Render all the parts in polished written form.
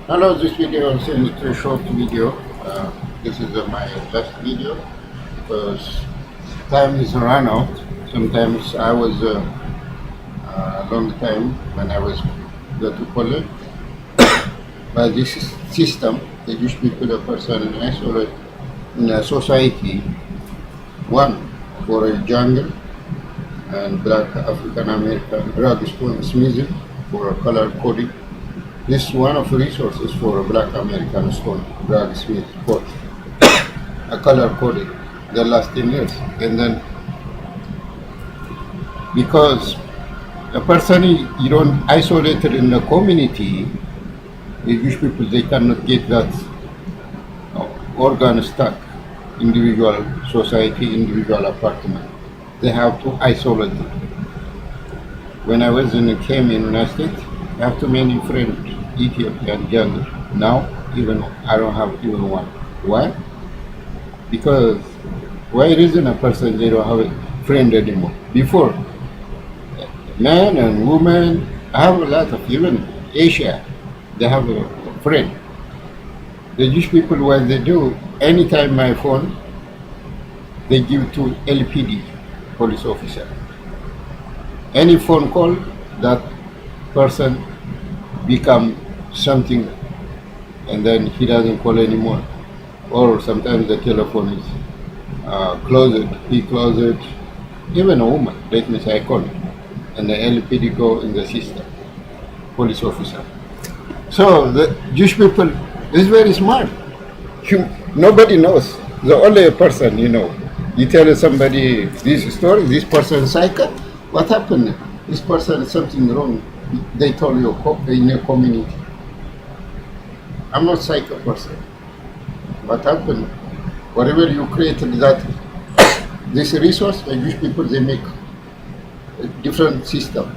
Hello, this video is a short video. This is my last video because time is run out. Sometimes I was a long time when I was go to college. But this system, the Jewish people, a person in isolate in a society, one for a jungle and black African American drug Smism for a color coding. This is one of the resources for a black American stone drug smith for a color coded the last 10 years. And then because a person you don't isolated in the community, the Jewish people they cannot get that organ stuck, individual society, individual apartment. They have to isolate it. When I was came in United States, I have too many friends, Ethiopian jungle. Now even I don't have even one. Why? Because why isn't a person they don't have a friend anymore? Before, men and women, I have a lot of even Asia, they have a friend. The Jewish people what they do, anytime my phone, they give to LPD, police officer. Any phone call, that person become something and then he doesn't call anymore. Or sometimes the telephone is closed, he closed it. Even a woman, let me say I call and the LPD go in the system, police officer. So the Jewish people is very smart. Nobody knows. The only person you tell somebody this story, this person is psycho, what happened? This person is something wrong. They told you in your community. I'm not psycho person. What happened? Whatever you created that this resource, the Jewish people they make a different system.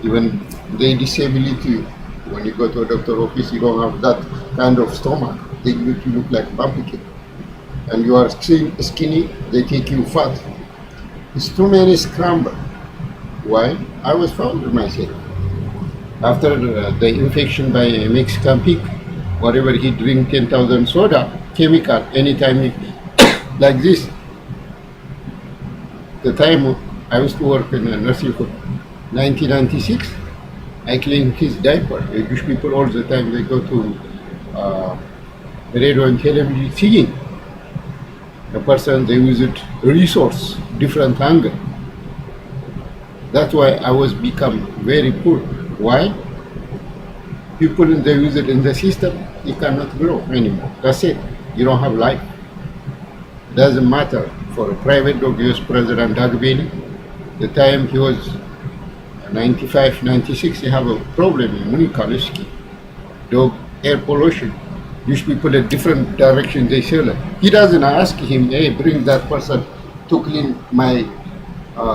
Even they disable you. When you go to a doctor office, you don't have that kind of stomach. They make you look like pumpkin. And you are skinny, they take you fat. It's too many scramble. Why? I was found myself. After the infection by a Mexican pig, whatever he drink 10,000 soda, chemical, anytime he, like this. The time I used to work in a nursing home, 1996, I clean his diaper. The Jewish people all the time, they go to radio and television singing. The person, they use it resource, different angle. That's why I was become very poor. Why? People, they use it in the system, you cannot grow anymore. That's it. You don't have life. Doesn't matter. For a private dog, US President Doug Bailey, the time he was 95, 96, he have a problem in Munikaliski. Dog air pollution. These people in different direction they sell it. He doesn't ask him, hey, bring that person to clean my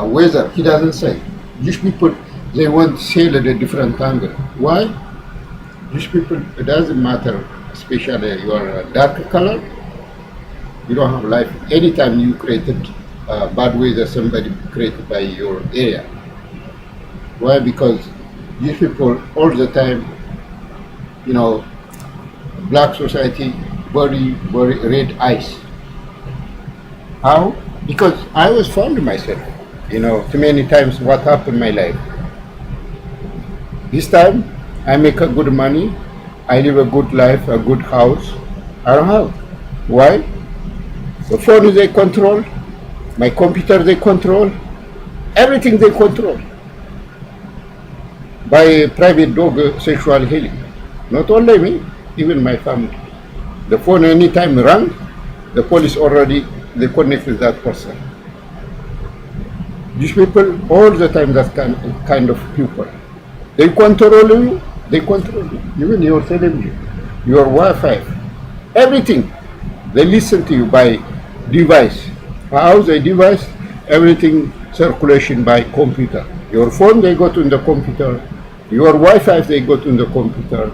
weather. He doesn't say. These people, they want to sell at a different angle. Why? These people, it doesn't matter, especially your dark color, you don't have life. Anytime you created bad weather, somebody created by your area. Why? Because these people all the time, black society, very red eyes. How? Because I was found myself. Too many times what happened in my life. This time I make a good money, I live a good life, a good house. I don't have. Why? The phone they control, my computer they control, everything they control. By private dog sexual healing. Not only me, even my family. The phone anytime rang, the police already they connect with that person. These people all the time that kind of people. They control you, even your television, your Wi-Fi, everything. They listen to you by device. How they device? Everything circulation by computer. Your phone they go to the computer. Your Wi-Fi they go to the computer.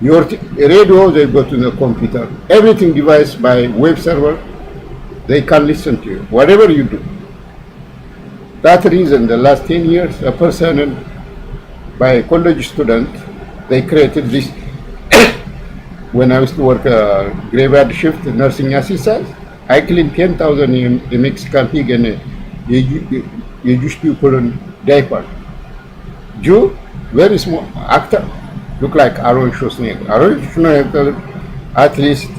Your radio they go to the computer. Everything device by web server. They can listen to you, whatever you do. That reason, the last 10 years, a person by a college student, they created this when I used to work graveyard shift, nursing assistant, I cleaned 10,000 a Mexican pig and a Jewish people in diaper. Jew, very small actor, look like Aaron Schwarzenegger. Aaron Schwarzenegger, at least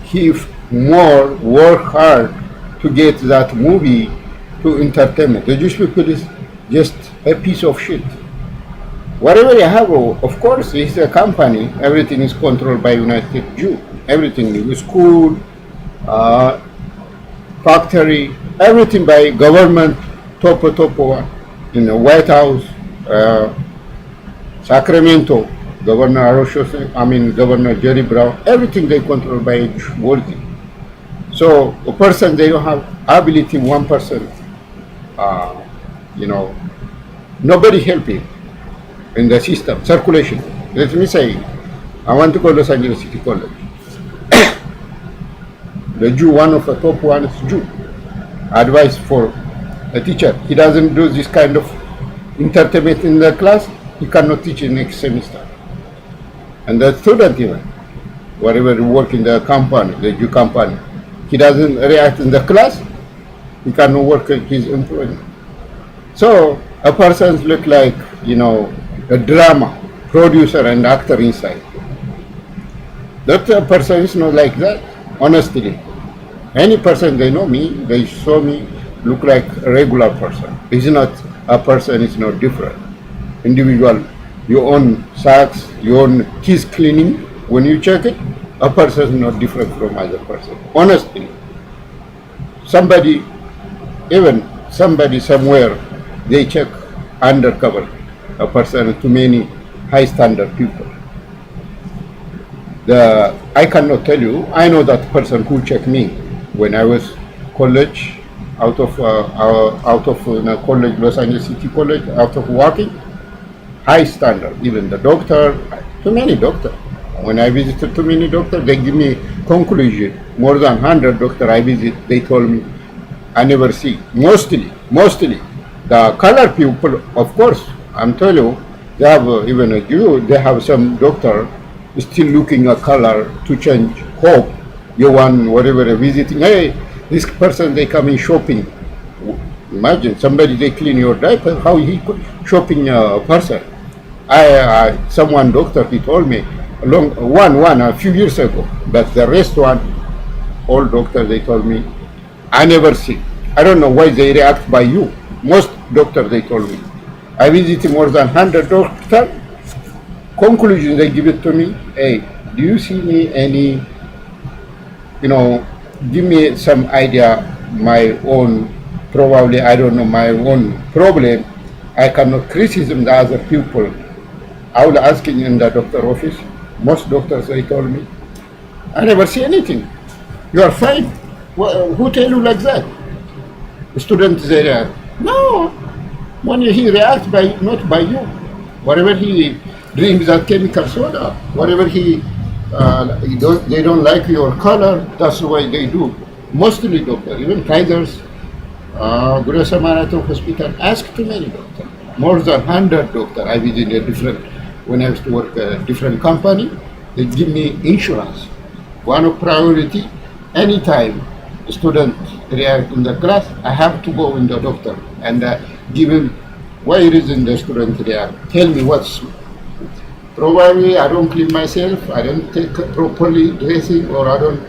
he more work hard to get that movie to entertainment. The Jewish people is just a piece of shit. Whatever you have, of course, it's a company. Everything is controlled by United Jew. Everything, the school, uh, factory, everything by government, top one. In the White House, uh, Sacramento, Governor Arosho, Governor Jerry Brown, everything they control by worthy. So a person they don't have ability 1%, you know, nobody helping in the system, circulation. Let me say, I want to go to Los Angeles City College. The Jew, one of the top one is Jew. Advice for a teacher. He doesn't do this kind of entertainment in the class, he cannot teach in next semester. And the student even, whatever you work in the company, the Jew company, he doesn't react in the class, he cannot work at his employment. So a person look like, a drama producer and actor inside. That person is not like that, honestly. Any person, they know me, they saw me, look like a regular person. It's not a person, it's not different. Individual, you own socks, you own keys cleaning, when you check it, a person is not different from other person. Honestly, somebody somewhere, they check undercover a person, too many high standard people. I cannot tell you, I know that person who checked me when I was college, out of college, Los Angeles City College, out of working, high standard. Even the doctor, too many doctor. When I visited too many doctor, they give me conclusion. More than 100 doctor I visit, they told me, I never see. Mostly, the color people, of course, I'm telling you, they have even a Jew, they have some doctor still looking at color to change hope. You want whatever visiting, hey, this person they come in shopping. Imagine somebody they clean your diaper, how he shopping a person. Someone doctor he told me a few years ago, but the rest one, all doctors they told me, I never see. I don't know why they react by you. Most doctors they told me. I visited more than 100 doctors. Conclusion they give it to me. Hey, do you see me any? Give me some idea. My own, probably I don't know my own problem. I cannot criticize the other people. I will asking in the doctor office. Most doctors they told me, I never see anything. You are fine. Well, who tell you like that? The students they react. No, when he reacts by not by you. Whatever he drinks that chemical soda, whatever they don't like your color. That's why they do. Mostly doctor, even Kaisers, Good Samaritan Hospital, ask too many doctors. More than 100 doctors. I visited when I used to work a different company, they give me insurance. One of priority, anytime a student react in the class, I have to go in the doctor and give him why reason the student react. Tell me what's probably I don't clean myself, I don't take properly dressing, or I don't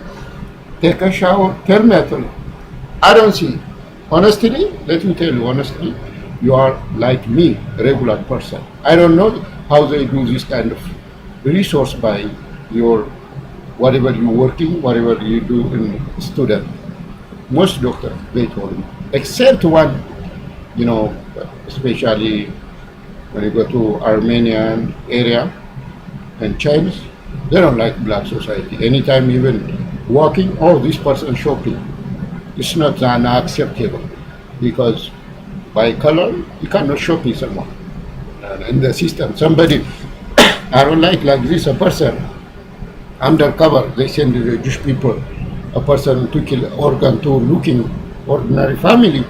take a shower. Tell me at all. I don't see. Honestly, let me tell you honestly, you are like me, regular person. I don't know how they do this kind of resource by your whatever you working, whatever you do in student. Most doctors they told me, except one, especially when you go to Armenian area and Chinese, they don't like black society. Anytime even walking, oh, this person shopping, it's not unacceptable because by color you cannot shop with someone. And in the system, somebody I don't like this a person undercover. They send the Jewish people a person to kill organ to looking ordinary family.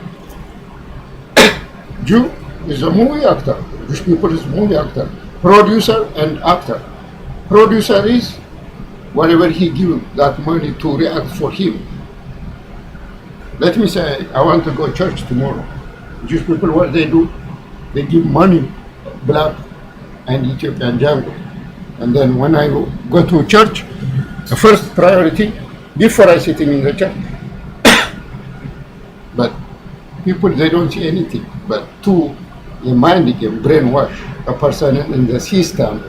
Jew is a movie actor. Jewish people is movie actor. Producer and actor. Producer is whatever he give that money to react for him. Let me say, I want to go to church tomorrow. Jewish people, what they do, they give money, black and Ethiopian jungle. And then when I go to church, the first priority, before I sitting in the church, but people, they don't see anything. But to the mind game, brainwash a person in the system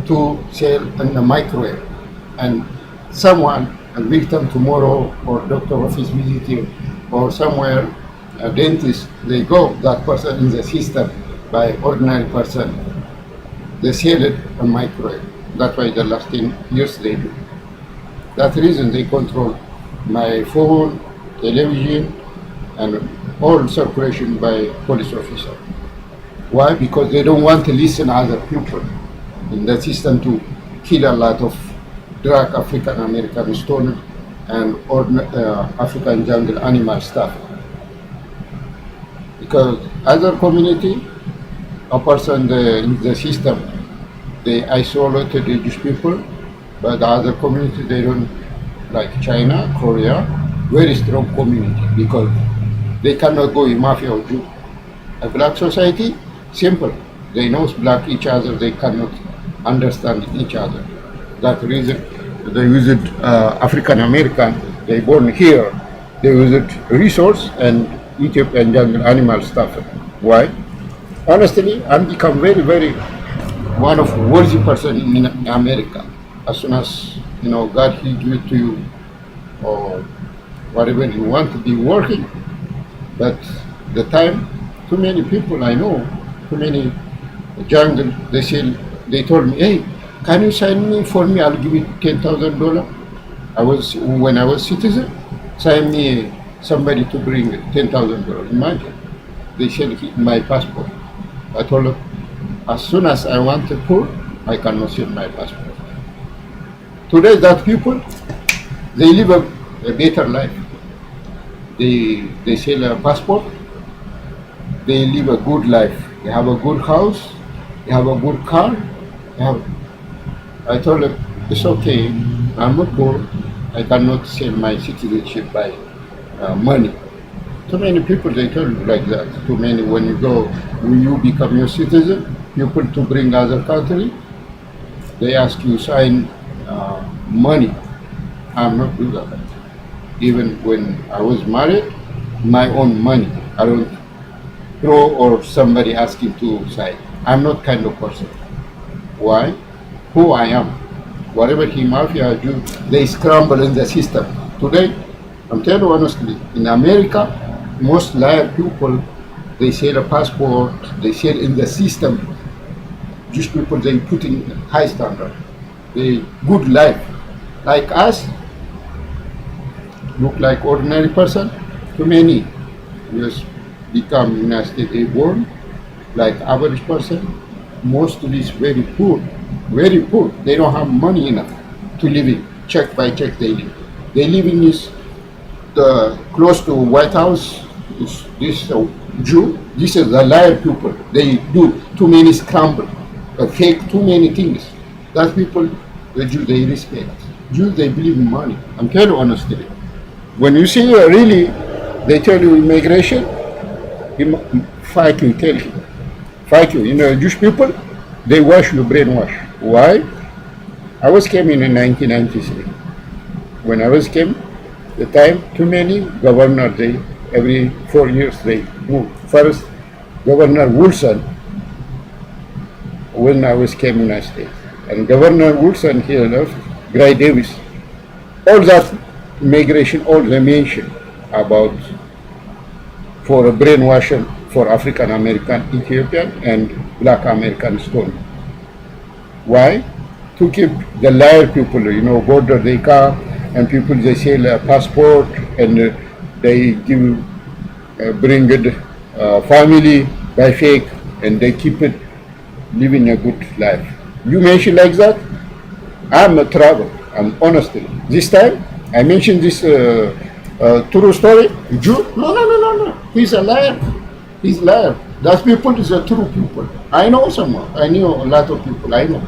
to sell in the microwave. And someone, a victim tomorrow, or doctor office visiting, or somewhere, a dentist, they go, that person in the system by ordinary person. They sell it on microwave. That's why the last 10 years they do. That's the reason they control my phone, television, and all circulation by police officer. Why? Because they don't want to listen to other people in the system to kill a lot of drug African American stolen and African jungle animal stuff. Because other community, a person in the system, they isolated the Jewish people, but the other community, they don't, like China, Korea, very strong community because they cannot go in mafia or Jew. A black society, simple. They know black each other, they cannot understand each other. That reason they use it African American, they born here, they use it resource and Ethiopian jungle animal stuff. Why? Honestly, I'm become very, very one of worthy person in America. As soon as God he give it to you or whatever you want to be working. But the time, too many people I know, too many jungle, they told me, hey, can you sign me for me? I'll give you $10,000. When I was citizen, sign me somebody to bring $10,000. Imagine, they said my passport. I told them, as soon as I want to pull, I cannot send my passport. Today, that people, they live a better life. They sell a passport, they live a good life. They have a good house, they have a good car. I told them, it's okay, I'm not poor, I cannot sell my citizenship by money. Too many people, they tell you like that. Too many, when you become your citizen, people to bring other country, they ask you sign money. I'm not do that. Even when I was married, my own money. I don't throw or somebody asking to sign. I'm not kind of person. Why? Who I am. Whatever he mafia do, they scramble in the system. Today, I'm telling you honestly, in America, most liar people, they sell a passport, they sell in the system. Jewish people, they put in high standard. They good life. Like us, look like ordinary person. Too many just become United States born, like average person. Mostly is very poor, very poor. They don't have money enough to live in. Check by check they live. They live in this close to White House. This Jew. This is the liar people. They do too many scramble, fake too many things. That people, the Jew, they respect. Jews, they believe in money. I'm telling you honestly. When you see really, they tell you immigration, fight you, tell you. Fight you. Jewish people, they wash you, brainwash. Why? I was came in 1993. When I was came, the time too many governor, they every 4 years they move. First, Governor Wilson, when I was came in United States, and Governor Wilson here left, Gray Davis. All that immigration, all they mention about for a brainwashing for African American, Ethiopian, and Black American stone. Why? To keep the liar people, border they come and people they sell a passport and they give bring it family by fake and they keep it living a good life. You mention like that? I'm a travel. I'm honestly. This time I mentioned this true story. Jew? No. He's a liar. He's a liar. That people is a true people. I know someone. I knew a lot of people. I know.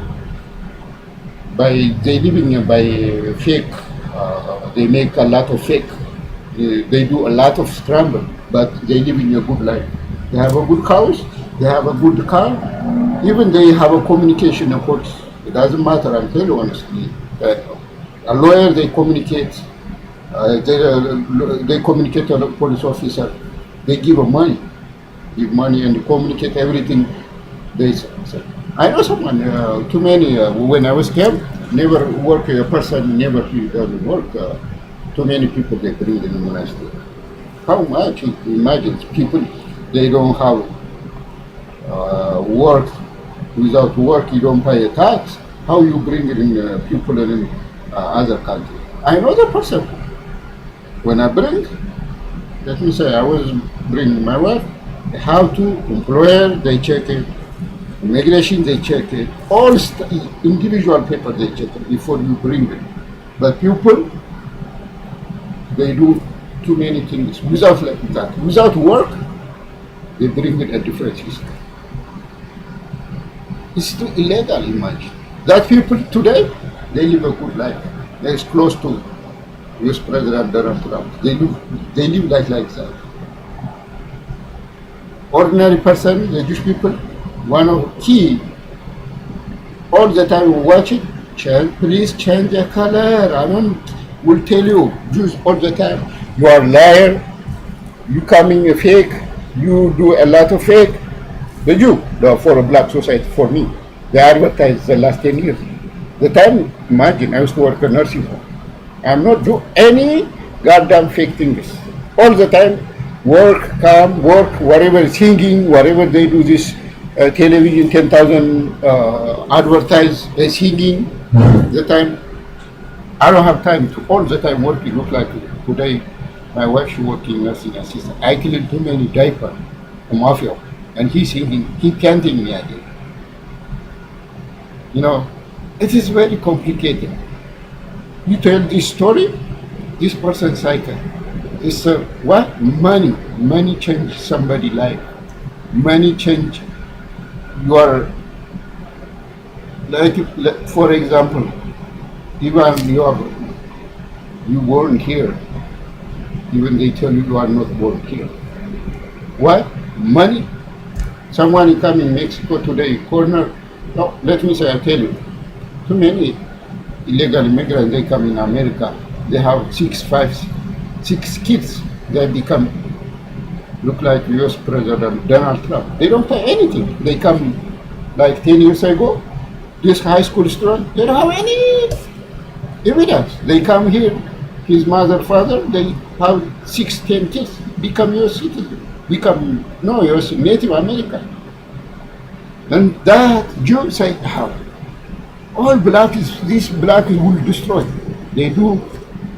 they living by fake. They make a lot of fake. They do a lot of scramble, but they live in a good life. They have a good house. They have a good car. Even they have a communication approach. It doesn't matter. I'm telling you honestly. A lawyer, they communicate. They communicate to a police officer. They give money and communicate everything. They say. I know someone. Too many. When I was camp, never work. A person never he doesn't work. Too many people they bring in the monastery. How much? Imagine people they don't have work. Without work, you don't pay a tax. How you bring in people in other country? I know the person. When I bring, let me say I was bringing my wife. How to employer they check it, immigration they check it, all individual paper they check it before you bring it. But people they do too many things without like that. Without work, they bring it a different system. It's too illegal, imagine. That people today, they live a good life. They're close to US President Donald Trump. They live like that. Ordinary person, the Jewish people, one of key, all the time watch it, please change the color. I will tell you, Jews all the time, you are liar, you coming a fake, you do a lot of fake. The Jew, for a black society, for me, they advertised the last 10 years. The time, imagine, I used to work in a nursing home. I'm not do any goddamn fake things. All the time, work, come, work, whatever, singing, whatever they do this, television, 10,000 advertise, singing. The time, I don't have time to all the time working. Look like today, my wife she working nursing assistant. I clean too many diapers, a mafia, and he's singing, he canting me again. You know, it is very complicated. You tell this story, this person cycle. It's what money? Money change somebody's life. Money change your like for example, even you born here, even they tell you are not born here. What? Money? Someone come in Mexico today, corner. No, let me say I tell you, too many illegal immigrants they come in America. They have six kids. They become look like U.S. President Donald Trump. They don't pay anything. They come like 10 years ago. This high school student, they don't have any evidence. They come here, his mother, father, they have 6, 10 kids, become U.S. citizen, become no U.S. Native American. And that Jews say, how? All black is this black will destroy. They do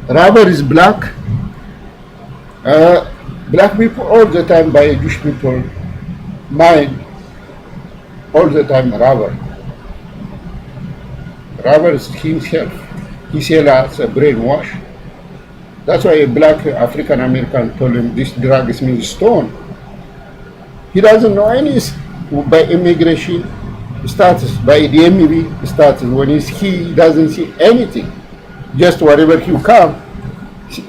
rubber is black. Black people all the time by Jewish people mind all the time rubber. Rubber is himself. He sells us a brainwash. That's why a black African American told him this drug is means stone. He doesn't know any by immigration status, by the MEV status. When he doesn't see anything, just wherever he come,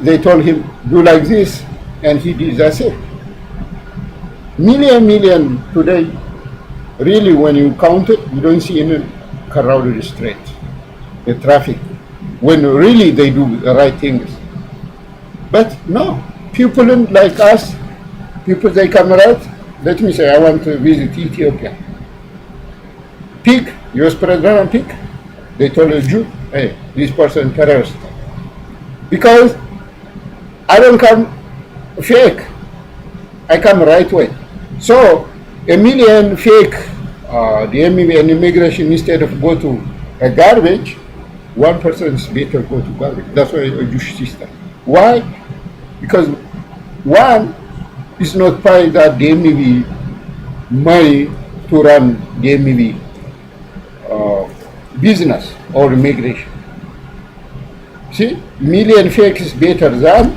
they told him do like this, and he did. That's it. Million today. Really, when you count it, you don't see any crowded street, the traffic. When really they do the right things, but no, people like us, people they come right. Let me say, I want to visit Ethiopia. Pick, US President pick. They told a Jew, hey, this person terrorist. Because I don't come fake. I come right way. So, a million fake, the immigration instead of go to a garbage, one person is better go to garbage. That's why a Jewish system. Why? Because one is not paying that the MEV money to run the MEV business or immigration. See, million fake is better than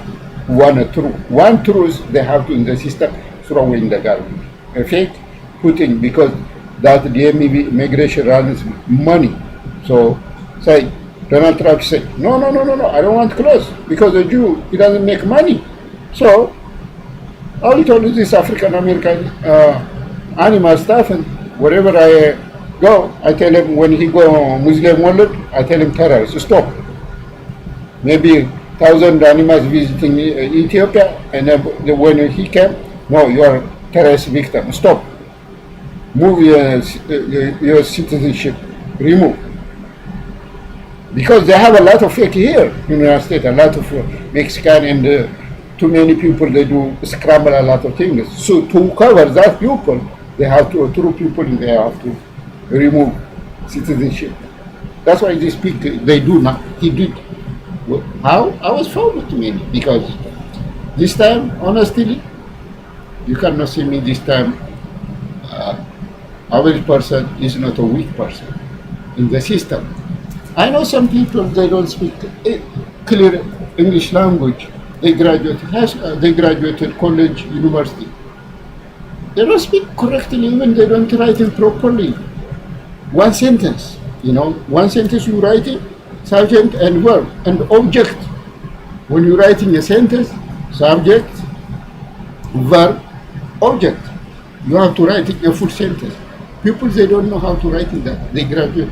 one true. One true is they have to in the system throw in the garbage. A fake putting because that the MEV immigration runs money. So Say, Donald Trump said, no, no, no, no, no, I don't want clothes because the Jew, he doesn't make money. So I will tell you this African American animal stuff, and wherever I go, I tell him when he go Muslim world, I tell him terrorist, stop. Maybe 1,000 animals visiting Ethiopia, and then when he came, no, you are terrorist victim, stop. Move your citizenship, remove. Because they have a lot of fake here in the United States, a lot of Mexican and too many people, they do scramble a lot of things. So to cover that people, they have to, through people, they have to remove citizenship. That's why they speak, they do not, he did. How? I was found to many, because this time, honestly, you cannot see me this time. Average person is not a weak person in the system. I know some people, they don't speak clear English language. They graduated high school, they graduated college, university. They don't speak correctly, even they don't write it properly. One sentence, one sentence you write it, subject and verb and object. When you're writing a sentence, subject, verb, object. You have to write it a full sentence. People, they don't know how to write it that. They graduate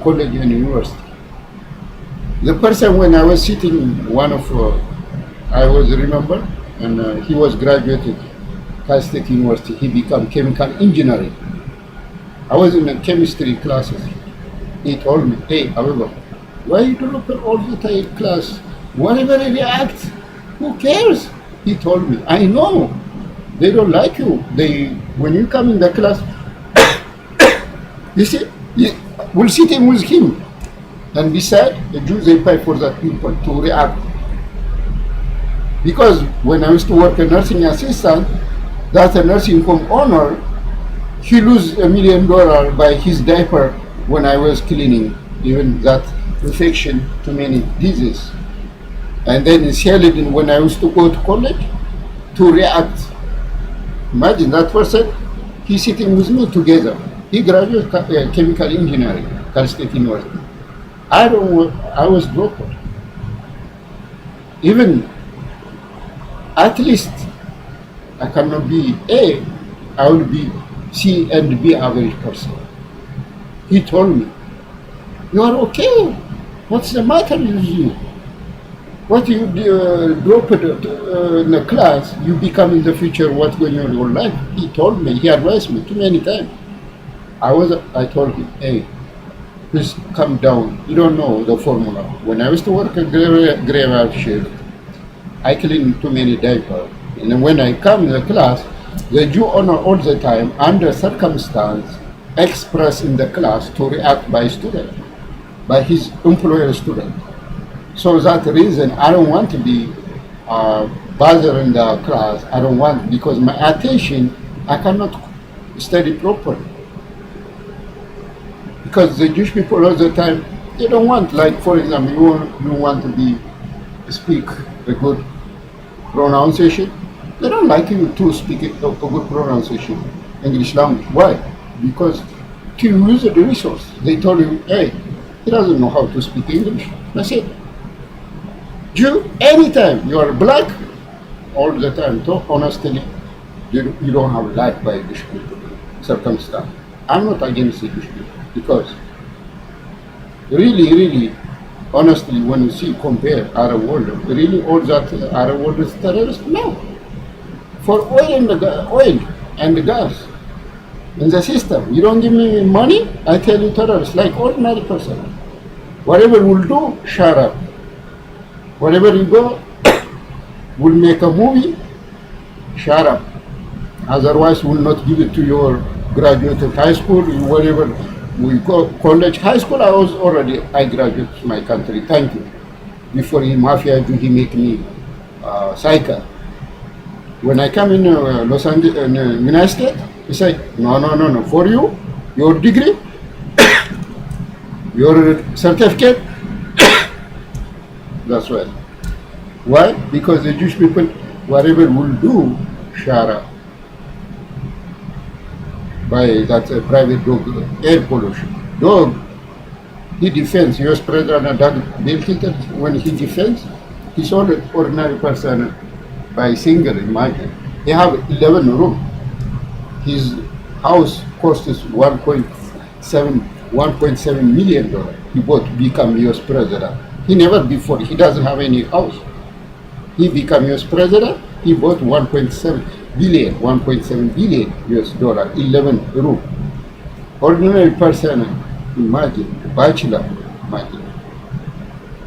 college and university. The person, when I was sitting, one of, I was remember, and he was graduated Cal State University. He became chemical engineering. I was in the chemistry classes. He told me, hey, however, why you drop all the time class? Whatever they react, who cares? He told me, I know. They don't like you. When you come in the class, you see, we'll sit in with him. And beside, the Jews, they pay for that people to react. Because when I used to work as a nursing assistant, that a nursing home owner, he lose $1 million by his diaper when I was cleaning, even that infection to many diseases. And then in Sheridan, when I used to go to college, to react. Imagine that person, he's sitting with me together. He graduated chemical engineering, Cal State University. I was dropped. Even at least I cannot be A, I will be C and B average person. He told me, you are okay. What's the matter with you? What you dropped in the class, you become in the future what's going on in your life. He told me, he advised me too many times. I told him, hey, please come down. You don't know the formula. When I used to work at graveyard shift, I clean too many diapers. And when I come in the class, the Jew owner all the time, under circumstance, express in the class to react by student, by his employer student. So that reason, I don't want to be bothering the class. I don't want, because my attention, I cannot study properly. Because the Jewish people all the time, they don't want, like for example, you want to speak a good pronunciation. They don't like you to speak a good pronunciation, English language. Why? Because to use the resource. They told you, hey, he doesn't know how to speak English. That's it. Jew, anytime you are black, all the time, so honestly, you don't have life by Jewish people, circumstance. I'm not against the Jewish people, because really, honestly, when you see, compare Arab world, really all that Arab world is terrorist? No. For oil and the gas in the system, you don't give me money, I tell you terrorist, like ordinary person. Whatever we'll do, shut up. Wherever you go, we'll make a movie, shut up. Otherwise, we'll not give it to your graduated high school, whatever we go, college, high school. I graduated my country. Thank you. Before he mafia, he make me cycle. When I come in Los Angeles, United States, he say, no. For you, your degree, your certificate. That's why. Why? Because the Jewish people, whatever will do, shut up. By that private dog air pollution. Dog, he defends U.S. President Doug Bill Clinton. When he defends, he's not an ordinary person by single, imagine. He have 11 rooms. His house costs $1.7 million. He bought to become U.S. president. He never before. He doesn't have any house. He become U.S. president. He bought 1.7 billion US dollar, 11 room. Ordinary person, imagine, bachelor, imagine.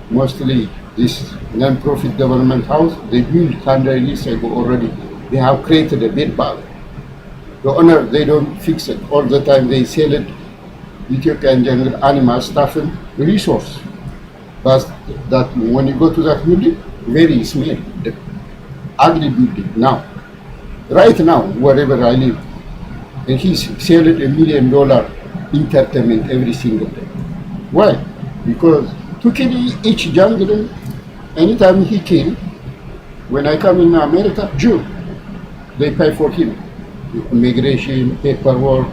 Mostly this non-profit government house, they built 100 years ago already. They have created a bed bug. The owner, they don't fix it. All the time they sell it. Ethiopian jungle animal stuff and resource. But that when you go to that building, very small, the ugly building now. Right now, wherever I live, and he's selling $1 million entertainment every single day. Why? Because to kill each jungle, anytime he kill, when I come in America, Jew, they pay for him. Immigration, paperwork,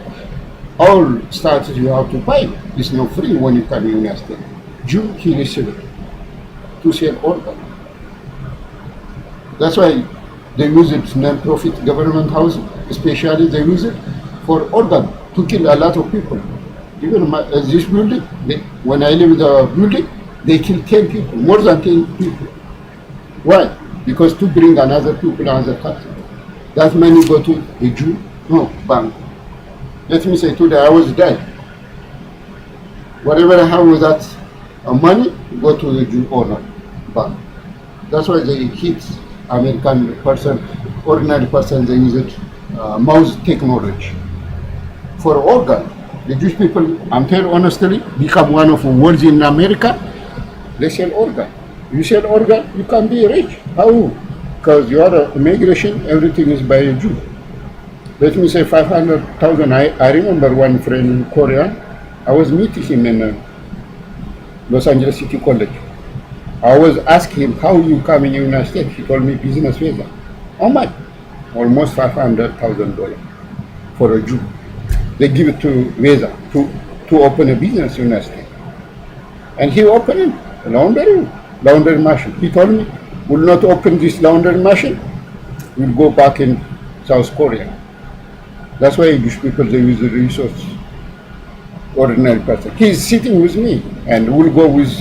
all status you have to pay. It's not free when you come in the United States. Jew, he received it to sell organ. That's why they use it non-profit government house, especially they use it for organ to kill a lot of people. Even this building, when I live in the building, they kill 10 people, more than 10 people. Why? Because to bring another people, another country. That money go to a Jew? No, bank. Let me say today I was dead. Whatever I have with that money, go to the Jew owner, bank. That's why they hit American person, ordinary person, they use it, mouse technology. For organ, the Jewish people, I'm telling honestly, become one of the worlds in America, they sell organ. You sell organ, you can be rich. How? Because you are immigration, everything is by a Jew. Let me say 500,000. I remember one friend in Korea, I was meeting him in Los Angeles City College. I was asking him, how you come in the United States? He told me business visa. How much? Almost $500,000 for a Jew. They give it to visa to open a business in the United States. And he opened a laundry machine. He told me, will not open this laundry machine, we'll go back in South Korea. That's why Jewish people, they use the resource. Ordinary person. He's sitting with me and we'll go with,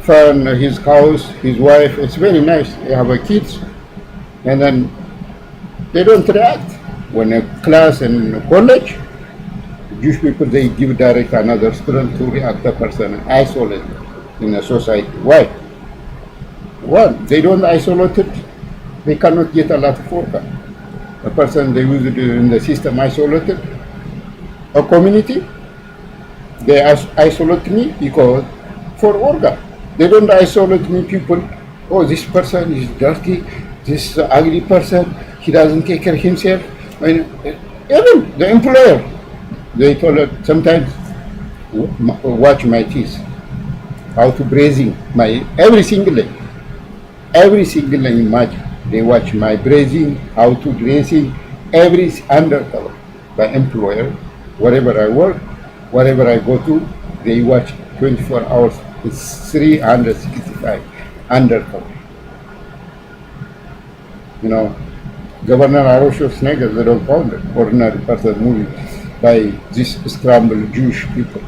fun, his house, his wife. It's very nice. They have a kids, and then they don't react. When a class and college, Jewish people, they give direct another student to react the person, isolate in a society. Why? One, they don't isolate it, they cannot get a lot of work. A person, they use it in the system isolated. A community, they isolate me because for organ. They don't isolate me people. Oh, this person is dirty, this ugly person, he doesn't take care of himself. Even the employer, they told her sometimes, watch my teeth, how to braising my every single day, imagine. They watch my braising, how to dressing, every undercover by employer, wherever I work, wherever I go to, they watch 24 hours. It's 365 undercover. Governor Aaron Schwarzenegger, they don't found it. Ordinary person moving by this scrambled Jewish people.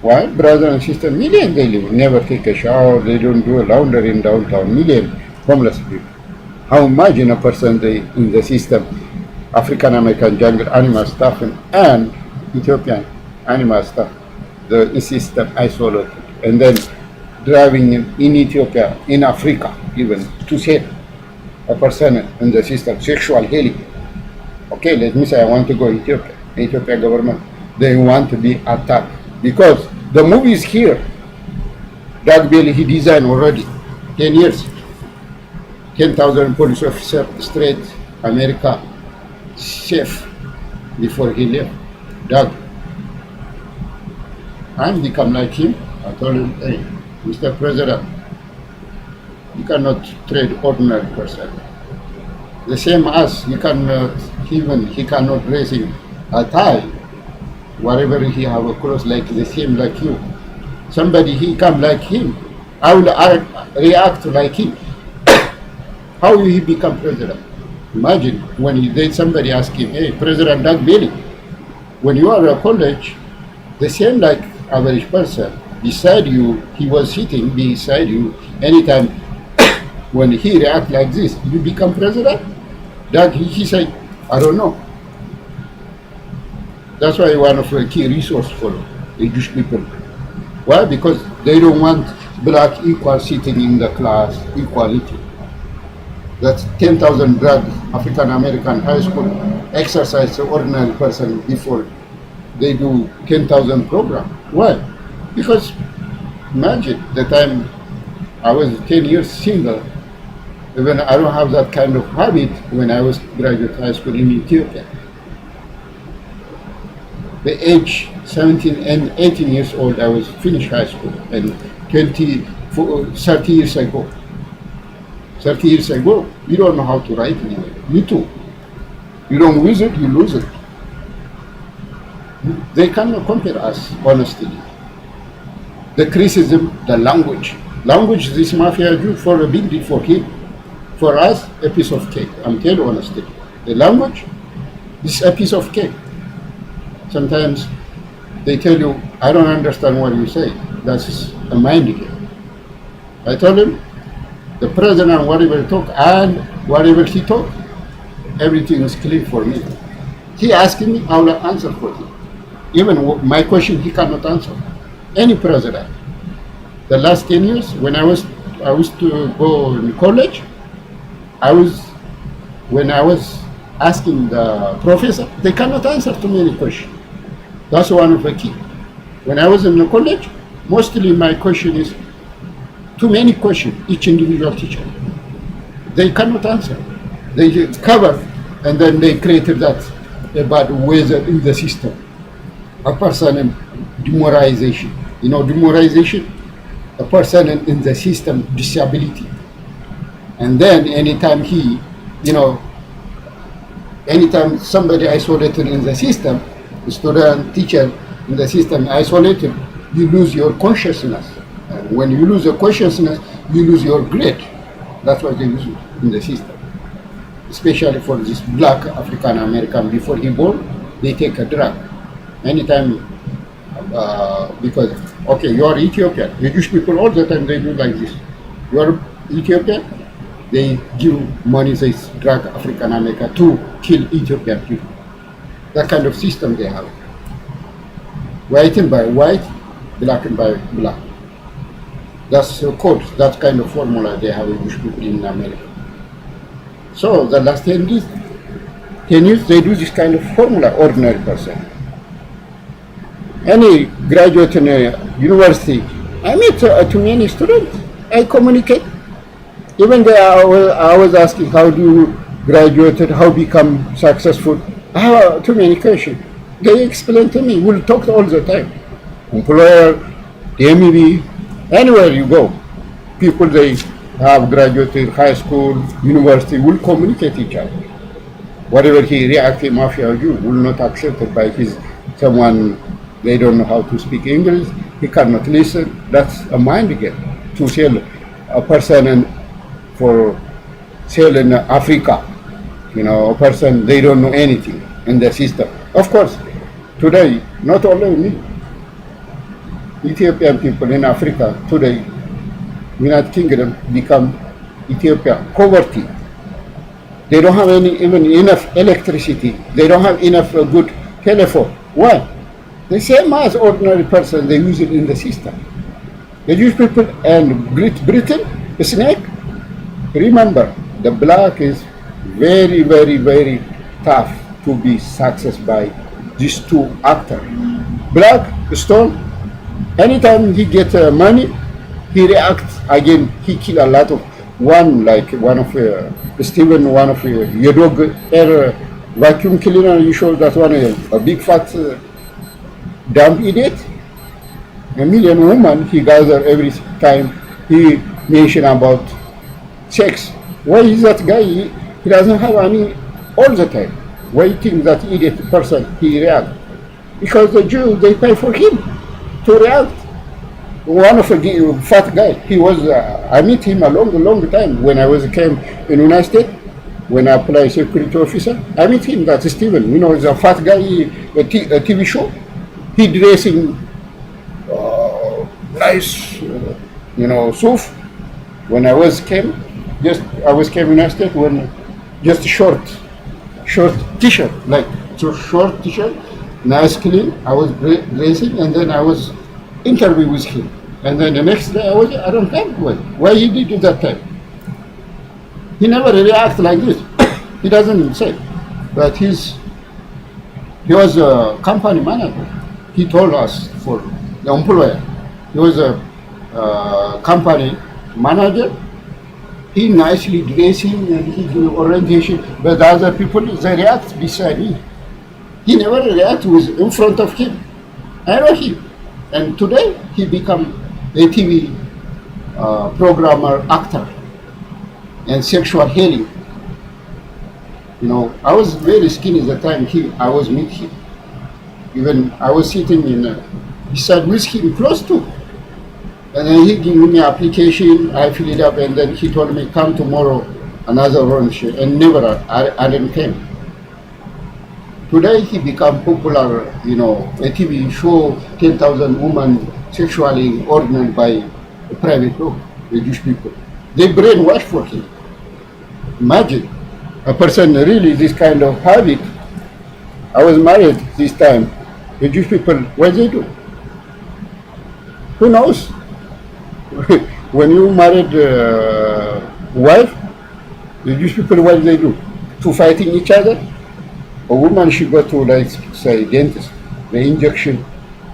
Why? Brother and sister, million they live, never take a shower, they don't do a laundry in downtown, million homeless people. How imagine a person they in the system, African American jungle animal stuff and Ethiopian animal stuff, the system isolated, and then driving in Ethiopia, in Africa even, to sell a person in the system, sexual healing. Okay, let me say I want to go Ethiopia. Ethiopia government, they want to be attacked because the movie is here. Doug Bailey, he designed already 10 years. 10,000 police officers straight America safe before he left. Doug, I'm become like him. I told him, hey, Mr. President, you cannot trade ordinary person. The same as he cannot raise a tie whatever he have a clothes like the same like you. Somebody he come like him, I will react like him. How will he become president? Imagine when somebody ask him, hey, President Doug Bailey, when you are a college, the same like average person beside you, he was sitting beside you anytime when he react like this, you become president? Doug, he said, I don't know. That's why one of the key resource for the Jewish people. Why? Because they don't want black equal sitting in the class, equality. That's 10,000 black African American high school exercise the ordinary person before they do 10,000 program. Why? Because imagine the time I was 10 years single, even I don't have that kind of habit when I was graduate high school in Ethiopia. The age 17 and 18 years old, I was finished high school, and 30 years ago. 30 years ago, you don't know how to write anyway. Me too. You don't use it, you lose it. They cannot compare us, honestly. The criticism, the language. Language, this mafia Jew for a big deal for him. For us, a piece of cake. I'm telling you honestly. The language is a piece of cake. Sometimes they tell you, I don't understand what you say. That's a mind game. I told him, the president, whatever he talk and whatever he talk, everything is clear for me. He asking me, I will answer for him. Even my question, he cannot answer. Any president. The last 10 years, when I was to go in college, when I was asking the professor, they cannot answer too many questions. That's one of the key. When I was in the college, mostly my question is too many questions, each individual teacher. They cannot answer. They cover, and then they created that about weather in the system. A person in demoralization. You know, demoralization? A person in the system, disability. And then anytime anytime somebody isolated in the system, student, teacher in the system isolated, you lose your consciousness. And when you lose your consciousness, you lose your grade. That's why they use it in the system. Especially for this black African American, before he born, they take a drug. Anytime, because, okay, you are Ethiopian. The Jewish people all the time, they do like this. You are Ethiopian, they give money, they drug African American to kill Ethiopian people. That kind of system they have. White and by white, black and by black. That's the code, that kind of formula they have in Jewish people in America. So the last 10 years, they do this kind of formula, ordinary person. Any graduate in a university, I meet too many students, I communicate. Even there, I was asking, how do you graduate, how become successful? I have too many questions. They explain to me, we'll talk all the time. Employer, the MEB, anywhere you go, people they have graduated high school, university, will communicate each other. Whatever he reacts, mafia Jew will not accept it by someone, they don't know how to speak English, he cannot listen. That's a mind game. To sell a person for sale in Africa, a person, they don't know anything in the system. Of course, today, not only me, Ethiopian people in Africa today, United Kingdom become Ethiopia poverty. They don't have even enough electricity. They don't have enough good telephone. Why? The same as ordinary person, they use it in the system. The Jewish people and Great Britain, snake, remember, the black is very, very, very tough to be successful by these two actors. Black, stone, anytime he gets money, he reacts again, he kill a lot of one of Stephen, one of your dog air vacuum cleaner, you show that one a big fat dumb idiot. A million women he gather every time he mention about sex. Why is that guy? He doesn't have any all the time. Why you think that idiot person he react? because the Jew, they pay for him to react. One of a fat guy, he was, I met him a long time when I came in United States, when I applied security officer. I met him, that's Steven, he's a fat guy, a TV show. He dressing nice, suit. When I came in United States when just short t-shirt, like so short t-shirt, nice clean. I was dressing, and then I was interview with him, and then the next day I don't know why he did it that time. He never react like this. He doesn't say, but he was a company manager. He told us for the employer. He was a company manager. He nicely dressing and he do orientation, but the other people they react beside me. He never react with in front of him. I know him, and today he become a TV programmer, actor, and sexual healing. I was very skinny at the time I was meet him. Even I was sitting beside with him close to. And then he gave me application, I filled it up, and then he told me, come tomorrow, another lunch, and never, I didn't come. Today he become popular, a TV show, 10,000 women sexually organized by a private group, the Jewish people. They brainwash for him. Imagine, a person really this kind of habit. I was married this time. The Jewish people, what they do? Who knows? When you married wife, the Jewish people, what they do? To fighting each other? A woman, she go to, like, say, dentist. The injection,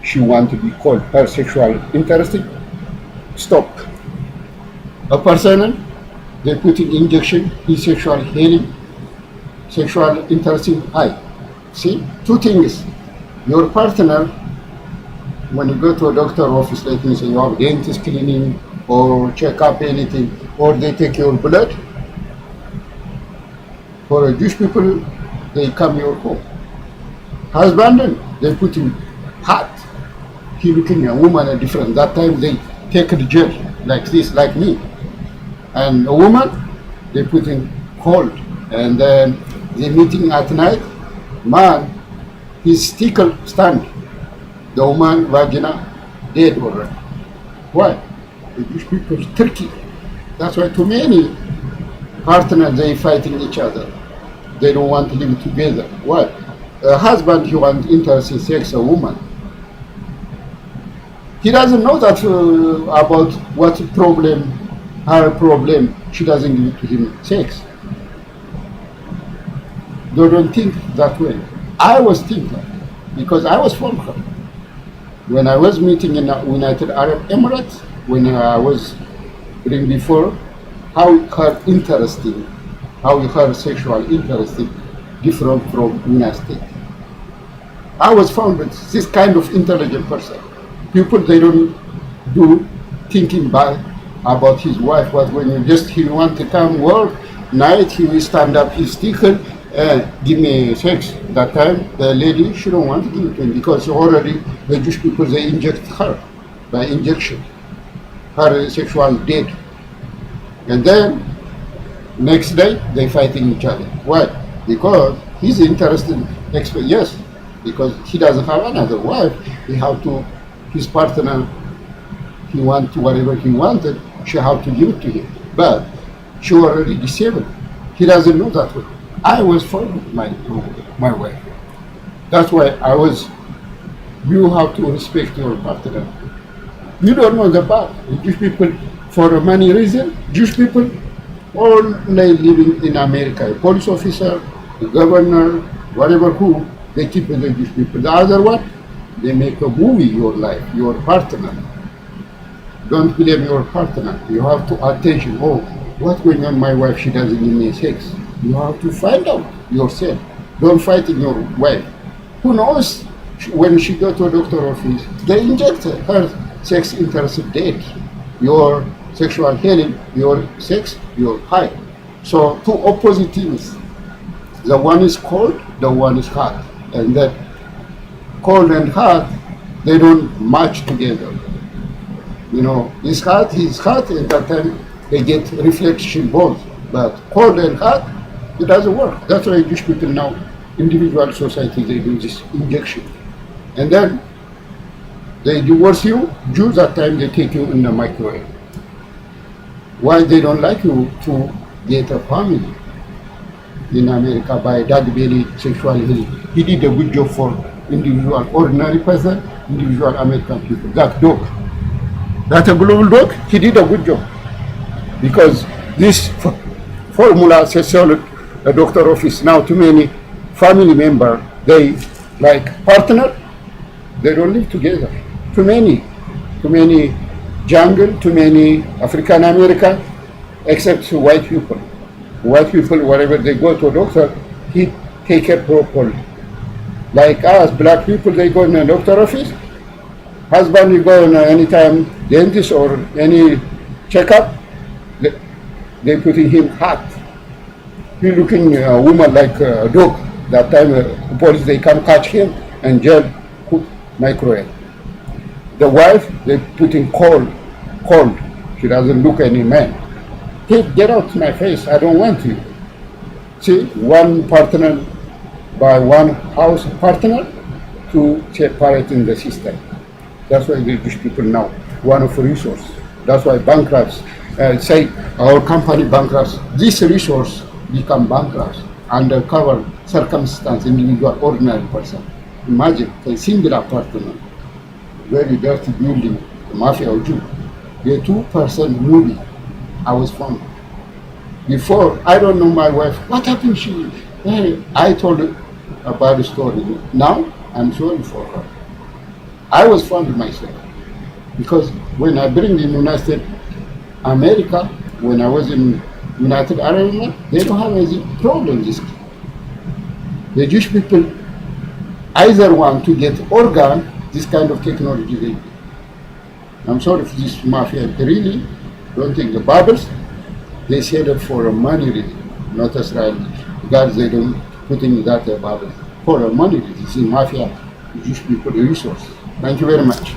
she want to be called her sexual interesting. Stop. A person, they put in injection, his sexual healing, sexual interesting high. See, two things. Your partner, when you go to a doctor office, like you say, you have dentist cleaning or check up anything, or they take your blood. For Jewish people, they come your home. Husband, they put him hot. He looking a woman a different. That time they take the jail like this, like me. And a woman, they put him cold. And then they meeting at night. Man, his stickle stand. The woman vagina dead already. Why? The Jewish people Turkey. That's why too many partners they fighting each other. They don't want to live together. Why? A husband he want interest in sex a woman. He doesn't know that about what problem, her problem. She doesn't give to him sex. They don't think that way. I was thinking because I was from her. When I was meeting in the United Arab Emirates, when I was reading before, how her interesting, how her sexual interesting different from United States. I was found with this kind of intelligent person. People they don't do thinking bad about his wife, but when you just he want to come work, night he will stand up his sticker and give me sex. That time the lady she don't want to give it to him because already the Jewish people they inject her by injection. Her sexual dead. And then next day they fighting each other. Why? Because he's interested yes, because he doesn't have another wife. He have to his partner he want to whatever he wanted, she have to give it to him. But she already disabled. He doesn't know that way. I was for my wife. That's why I was you have to respect your partner. You don't know the part. Jewish people, for a money reason, Jewish people all living in America. A police officer, the governor, whatever who, they keep with the Jewish people. The other one, they make a movie your life, your partner. Don't blame your partner. You have to attention. Oh, what's going on? My wife, she doesn't give me sex. You have to find out yourself. Don't fight in your wife. Who knows when she go to a doctor office, they inject her sex interested date, your sexual healing, your sex, your high. So two opposite things. The one is cold, the one is hot. And that cold and hot, they don't match together. You know, it's hot, at that time they get reflection both. But cold and hot, it doesn't work. That's why Jewish people now, individual society, they do this injection. And then they divorce you, Jews that time they take you in the microwave. Why they don't like you to get a family? In America by Doug Bailey sexual healing. He did a good job for individual, ordinary person, individual American people. That dog, that a global dog, he did a good job. Because this formula says a doctor office now too many family member, they like partner, they don't live together. Too many jungle, too many African American, except white people. White people, wherever they go to a doctor, he take care properly. Like us, black people, they go in a doctor office. Husband, you go in anytime dentist or any checkup, they putting him hot. He looking a woman like a dog. That time, police they come catch him and jail, put microwave. The wife, they putting cold. She doesn't look any man. Hey, get out my face, I don't want you. See, one partner by one house partner to separate in the system. That's why the Jewish people now, one of the resource. That's why bankrupts say our company bankrupts. This resource become bankrupt under cover circumstance, individual, ordinary person. Imagine a single apartment, very dirty building, the mafia or Jew. The 2% movie I was from. Before, I don't know my wife. What happened? I told her about the story. Now, I'm sorry for her. I was found myself. Because when I bring the United States, America, when I was in United Arab Emirates, they don't have any problem. The Jewish people either want to get organ, this kind of technology they do. I'm sorry for this mafia, really don't think the Bibles, they say that for a money reason, not Israel. God, they don't put in that Bible. For a money reason, it's in mafia, Jewish people, the resource. Thank you very much.